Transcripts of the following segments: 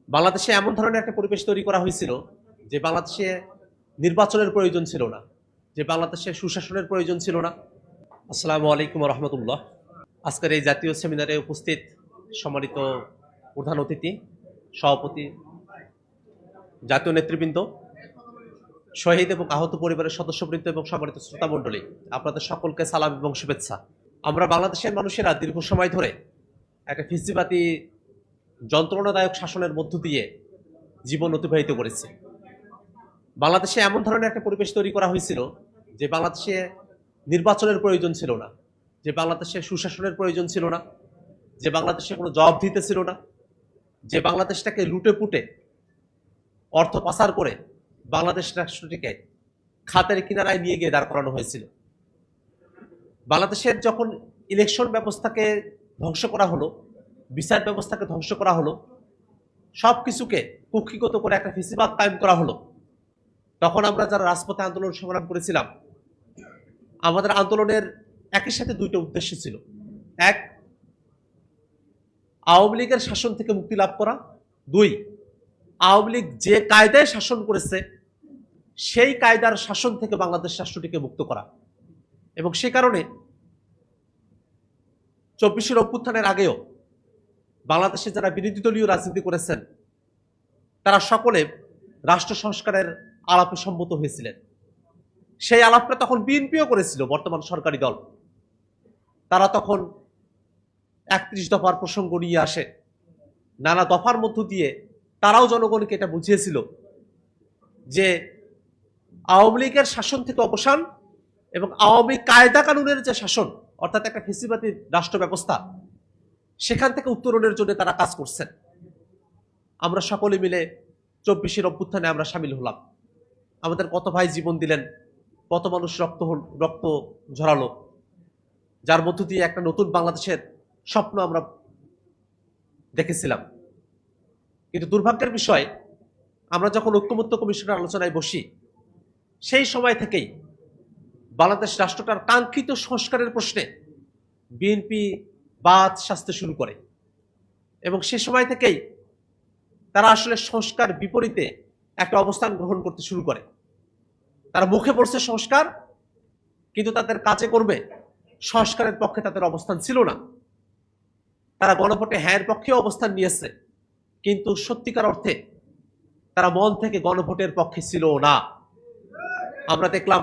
বাংলাদেশে এমন ধরনের একটা পরিবেশ তৈরি করা হয়েছিল যে বাংলাদেশে নির্বাচনের প্রয়োজন ছিল না, যে বাংলাদেশে সুশাসনের প্রয়োজন ছিল না। আসসালামু আলাইকুম রহমতুল্লাহ। আজকের এই জাতীয় সেমিনারে উপস্থিত সম্মানিত প্রধান অতিথি, সভাপতি, জাতীয় নেতৃবৃন্দ, শহীদ এবং আহত পরিবারের সদস্যবৃন্দ এবং সম্মানিত শ্রোতা মণ্ডলী, আপনাদের সকলকে সালাম এবং শুভেচ্ছা। আমরা বাংলাদেশের মানুষেরা দীর্ঘ সময় ধরে একটা ফিজিবাদী যন্ত্রণাদায়ক শাসনের মধ্য দিয়ে জীবন অতিবাহিত করেছে। বাংলাদেশে এমন ধরনের একটা পরিবেশ তৈরি করা হয়েছিল যে বাংলাদেশে নির্বাচনের প্রয়োজন ছিল না, যে বাংলাদেশে সুশাসনের প্রয়োজন ছিল না, যে বাংলাদেশে কোনো জবাবদিহিতা ছিল না, যে বাংলাদেশটাকে লুটে পুটে অর্থ পাচার করে বাংলাদেশ রাষ্ট্রটিকে খাতের কিনারায় নিয়ে গিয়ে দাঁড় করানো হয়েছিল। বাংলাদেশের যখন ইলেকশন ব্যবস্থাকে ধ্বংস করা হলো, বিচার ব্যবস্থাকে ধ্বংস করা হলো, সব কিছুকে কুক্ষিগত করে একটা ফেসিবাদ কায়েম করা হলো, তখন আমরা যারা রাজপথে আন্দোলন সংগ্রাম করেছিলাম, আমাদের আন্দোলনের একই সাথে দুইটা উদ্দেশ্য ছিল। এক, আওয়ামী লীগের শাসন থেকে মুক্তি লাভ করা। দুই, আওয়ামী লীগ যে কায়দায় শাসন করেছে সেই কায়দার শাসন থেকে বাংলাদেশ রাষ্ট্রটিকে মুক্ত করা। এবং সে কারণে 24 অভ্যুত্থানের আগেও বাংলাদেশে যারা বিরোধী দলীয় রাজনীতি করেছেন তারা সকলে রাষ্ট্র সংস্কারের আলাপে সম্মত হয়েছিলেন। সেই আলাপটা তখন বিএনপিও করেছিল, বর্তমান সরকারি দল। তারা তখন 31 দফার প্রসঙ্গ নিয়ে আসে, নানা দফার মধ্য দিয়ে তারাও জনগণকে এটা বুঝিয়েছিল যে আওয়ামী লীগের শাসন থেকে অবসান এবং আওয়ামী কায়দা কানুনের যে শাসন, অর্থাৎ একটা ফেসিবাদী রাষ্ট্র ব্যবস্থা, সেখান থেকে উত্তরণের জন্য তারা কাজ করছেন। আমরা সকলে মিলে 24 অভ্যুত্থানে আমরা সামিল হলাম। আমাদের কত ভাই জীবন দিলেন, কত মানুষ রক্ত ঝরালো, যার মধ্য দিয়ে একটা নতুন বাংলাদেশের স্বপ্ন আমরা দেখেছিলাম। কিন্তু দুর্ভাগ্যের বিষয়, আমরা যখন ঐক্যমত্য কমিশনের আলোচনায় বসি, সেই সময় থেকেই বাংলাদেশ রাষ্ট্রটার কাঙ্ক্ষিত সংস্কারের প্রশ্নে বিএনপি বাদ সাজতে শুরু করে এবং সে সময় থেকেই তারা আসলে সংস্কার বিপরীতে একটা অবস্থান গ্রহণ করতে শুরু করে। তারা মুখে বলছে সংস্কার, কিন্তু তাদের কাজে করবে সংস্কারের পক্ষে তাদের অবস্থান ছিল না। তারা গণভোটে হ্যাঁর পক্ষেও অবস্থান নিয়েছে, কিন্তু সত্যিকার অর্থে তারা মন থেকে গণভোটের পক্ষে ছিল না। আমরা দেখলাম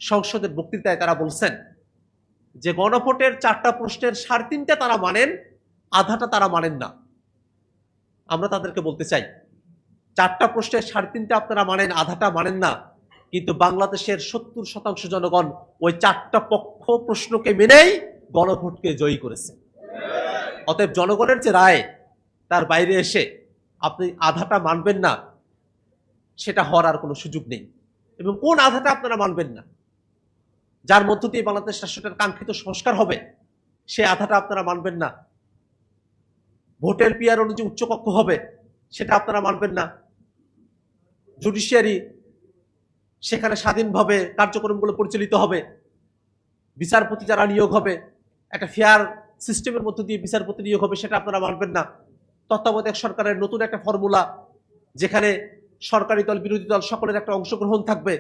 সংসদের বক্তৃতায় তারা বলছেন যে গণভোটের 4টা প্রশ্নের 3.5টা তারা মানেন, আধাটা তারা মানেন না। আমরা তাদেরকে বলতে চাই, 4টা প্রশ্নের 3.5টা আপনারা মানেন, আধাটা মানেন না, কিন্তু বাংলাদেশের 70% জনগণ ওই 4টা পক্ষ প্রশ্নকে মেনেই গণভোটকে জয়ী করেছে। অতএব জনগণের যে রায়, তার বাইরে এসে আপনি আধাটা মানবেন না, সেটা হওয়ার আর কোনো সুযোগ নেই। এবং কোন আধাটা আপনারা মানবেন না, যার মধ্য দিয়ে বাংলাদেশ রাষ্ট্রটার কাঙ্ক্ষিত সংস্কার হবে, সে আধাটা আপনারা মানবেন না। ভোটের পিয়ার অনুযায়ী উচ্চকক্ষ হবে, সেটা আপনারা মানবেন না। জুডিশিয়ারি সেখানে স্বাধীনভাবে কার্যক্রমগুলো পরিচালিত হবে, বিচারপতি যারা নিয়োগ হবে একটা ফেয়ার সিস্টেমের মধ্য দিয়ে বিচারপতি নিয়োগ হবে, সেটা আপনারা মানবেন না। তত্ত্বাবধায়ক সরকারের নতুন একটা ফর্মুলা, যেখানে সরকারি দল বিরোধী দল সকলের একটা অংশগ্রহণ থাকবে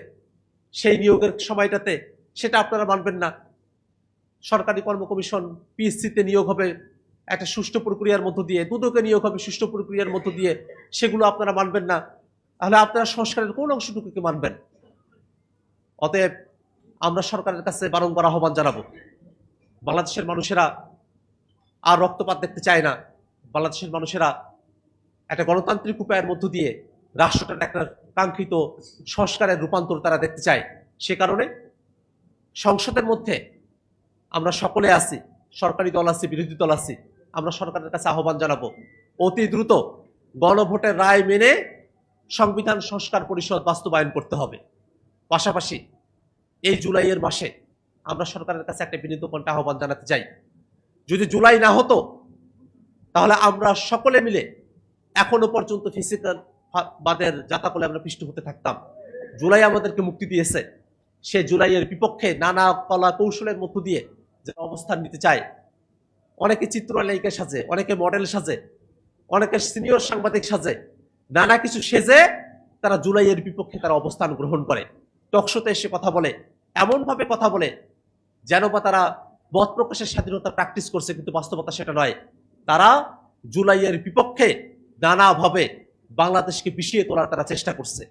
সেই নিয়োগের সময়টাতে, সেটা আপনারা মানবেন না। সরকারি কর্ম কমিশন পিএসসিতে নিয়োগ হবে একটা সুষ্ঠু প্রক্রিয়ার মধ্য দিয়ে, দুদকে নিয়োগ হবে সুষ্ঠু প্রক্রিয়ার মধ্য দিয়ে, সেগুলো আপনারা মানবেন না। তাহলে আপনারা সংস্কারের কোন অংশটুকুকে মানবেন? অতএব আমরা সরকারের কাছে বারংবার আহ্বান জানাবো, বাংলাদেশের মানুষেরা আর রক্তপাত দেখতে চায় না। বাংলাদেশের মানুষেরা একটা গণতান্ত্রিক উপায়ের মধ্য দিয়ে রাষ্ট্রটার একটা কাঙ্ক্ষিত সংস্কারের রূপান্তর তারা দেখতে চায়। সে কারণে সংসদের মধ্যে আমরা সকলে আছি, সরকারি দল আছি, বিরোধী দল আছি, আমরা সরকারের কাছে আহ্বান জানাবো অতি দ্রুত গণভোটের রায় মেনে সংবিধান সংস্কার পরিষদ বাস্তবায়ন করতে হবে। পাশাপাশি এই জুলাইয়ের মাসে আমরা সরকারের কাছে একটা বিনীত কণ্ঠে আহ্বান জানাতে চাই, যদি জুলাই না হতো তাহলে আমরা সকলে মিলে এখনো পর্যন্ত ফিজিক্যাল বাদের জাতাকলে আমরা পিষ্ট হতে থাকতাম। জুলাই আমাদেরকে মুক্তি দিয়েছে, সে জুলাইয়ের বিপক্ষে নানা কলা কৌশলের মধ্য দিয়ে যে অবস্থান নিতে চায়, অনেকে চিত্রনায়িকা সাজে, অনেকে মডেল সাজে, অনেকে সিনিয়র সাংবাদিক সাজে, নানা কিছু সেজে তারা জুলাইয়ের বিপক্ষে তারা অবস্থান গ্রহণ করে, টকশোতে এসে কথা বলে, এমন ভাবে কথা বলে যেন বা তারা মত প্রকাশের স্বাধীনতা প্র্যাকটিস করছে, কিন্তু বাস্তবতা সেটা নয়। তারা জুলাইয়ের বিপক্ষে নানাভাবে বাংলাদেশকে বিষিয়ে তোলার তারা চেষ্টা করছে।